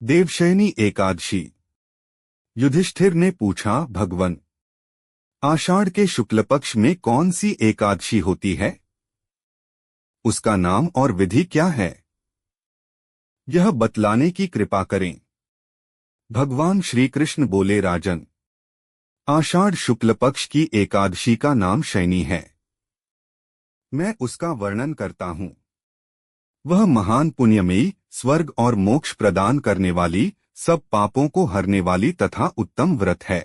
देवशयनी एकादशी। युधिष्ठिर ने पूछा, भगवन, आषाढ़ के शुक्ल पक्ष में कौन सी एकादशी होती है? उसका नाम और विधि क्या है? यह बतलाने की कृपा करें। भगवान श्री कृष्ण बोले, राजन, आषाढ़ शुक्ल पक्ष की एकादशी का नाम शयनी है। मैं उसका वर्णन करता हूँ। वह महान पुण्यमयी, स्वर्ग और मोक्ष प्रदान करने वाली, सब पापों को हरने वाली तथा उत्तम व्रत है।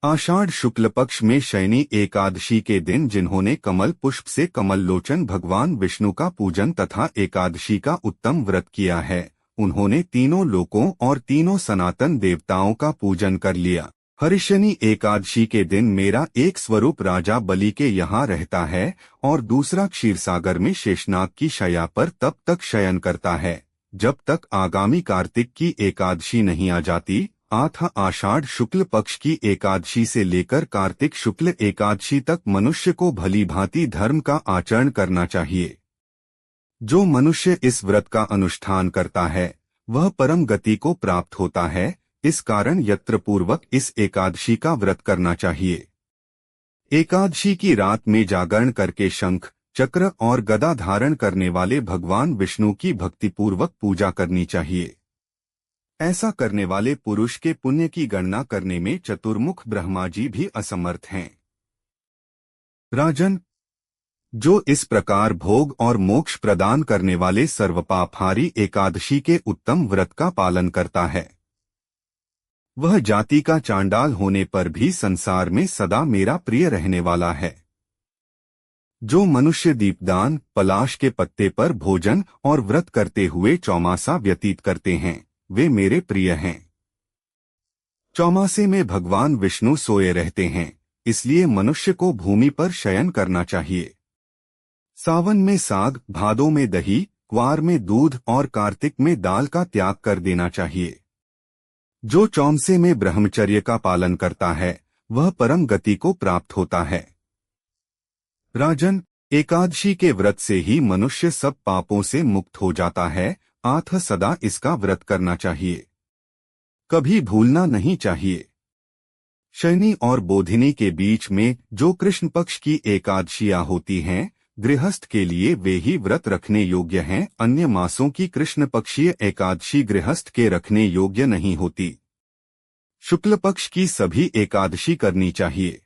आषाढ़ शुक्ल पक्ष में शयनी एकादशी के दिन जिन्होंने कमल पुष्प से कमल लोचन भगवान विष्णु का पूजन तथा एकादशी का उत्तम व्रत किया है, उन्होंने तीनों लोकों और तीनों सनातन देवताओं का पूजन कर लिया। हरिशनी एकादशी के दिन मेरा एक स्वरूप राजा बलि के यहाँ रहता है और दूसरा क्षीरसागर में शेषनाग की शैया पर तब तक शयन करता है जब तक आगामी कार्तिक की एकादशी नहीं आ जाती, अर्थात आषाढ़ शुक्ल पक्ष की एकादशी से लेकर कार्तिक शुक्ल एकादशी तक मनुष्य को भली भांति धर्म का आचरण करना चाहिए। जो मनुष्य इस व्रत का अनुष्ठान करता है वह परम गति को प्राप्त होता है। इस कारण यत्नपूर्वक इस एकादशी का व्रत करना चाहिए। एकादशी की रात में जागरण करके शंख, चक्र और गदा धारण करने वाले भगवान विष्णु की भक्तिपूर्वक पूजा करनी चाहिए। ऐसा करने वाले पुरुष के पुण्य की गणना करने में चतुर्मुख ब्रह्मा जी भी असमर्थ हैं। राजन, जो इस प्रकार भोग और मोक्ष प्रदान करने वाले सर्वपापहारी एकादशी के उत्तम व्रत का पालन करता है, वह जाति का चांडाल होने पर भी संसार में सदा मेरा प्रिय रहने वाला है। जो मनुष्य दीपदान, पलाश के पत्ते पर भोजन और व्रत करते हुए चौमासा व्यतीत करते हैं, वे मेरे प्रिय हैं। चौमासे में भगवान विष्णु सोए रहते हैं, इसलिए मनुष्य को भूमि पर शयन करना चाहिए। सावन में साग, भादों में दही, क्वार में दूध और कार्तिक में दाल का त्याग कर देना चाहिए। जो चौमासे में ब्रह्मचर्य का पालन करता है वह परम गति को प्राप्त होता है। राजन, एकादशी के व्रत से ही मनुष्य सब पापों से मुक्त हो जाता है, अतः सदा इसका व्रत करना चाहिए, कभी भूलना नहीं चाहिए। शयनी और बोधिनी के बीच में जो कृष्ण पक्ष की एकादशियां होती हैं, गृहस्थ के लिए वे ही व्रत रखने योग्य हैं। अन्य मासों की कृष्ण पक्षीय एकादशी गृहस्थ के रखने योग्य नहीं होती। शुक्ल पक्ष की सभी एकादशी करनी चाहिए।